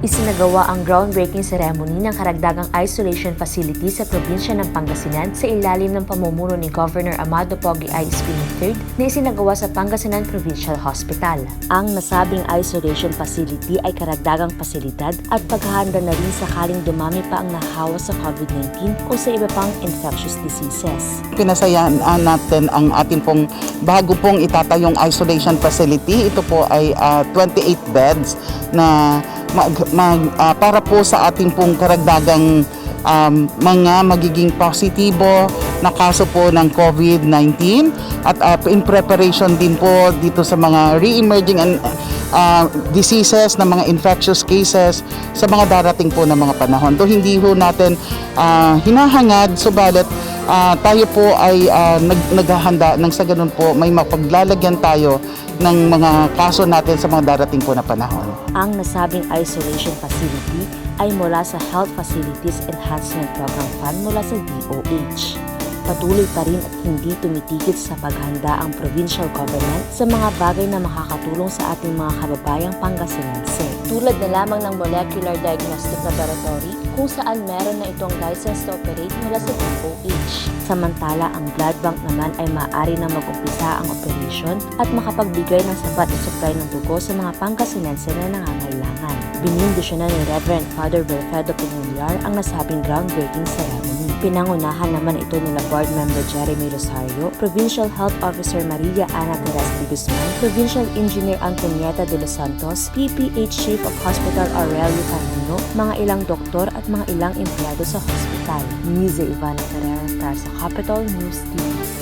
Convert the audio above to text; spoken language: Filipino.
Isinagawa ang groundbreaking ceremony ng karagdagang isolation facility sa probinsya ng Pangasinan sa ilalim ng pamumuno ni Governor Amado Pogi I.S.P. III na isinagawa sa Pangasinan Provincial Hospital. Ang nasabing isolation facility ay karagdagang pasilidad at paghahanda na rin sakaling dumami pa ang nahawa sa COVID-19 o sa iba pang infectious diseases. Pinasayaan natin ang ating pong bago pong itatayong isolation facility. Ito po ay 28 beds na para po sa ating pong karagdagang mga magiging positibo na kaso po ng COVID-19 at in preparation din po dito sa mga re-emerging diseases na mga infectious cases sa mga darating po na mga panahon. To hindi ho natin hinahangad, subalit tayo po ay naghahanda nang sa ganun po may mapaglalagyan tayo ng mga kaso natin sa mga darating po na panahon. Ang nasabing isolation facility ay mula sa Health Facilities Enhancement Program Fund mula sa DOH. Patuloy pa rin at hindi tumitigil sa paghanda ang provincial government sa mga bagay na makakatulong sa ating mga kababayang Pangasinense. Tulad na lamang ng Molecular Diagnostic Laboratory kung saan meron na itong license to operate mula sa DOH. Samantala, ang blood bank naman ay maaari na mag-umpisa ang operation at makapagbigay ng sapat na supply ng dugo sa mga Pangasinense na nangangailangan. Binindisyonan ni Reverend Father Wilfredo Pinullar ang nasabing groundbreaking ceremony. Pinangunahan naman ito nila Board Member Jeremy Rosario, Provincial Health Officer Maria Ana Perez de Guzman, Provincial Engineer Antonieta de los Santos, PPH Chief of Hospital Aurelio Carino, mga ilang doktor at mga ilang empleyado sa hospital. Niza Ivana Ferrer para sa Capital News TV.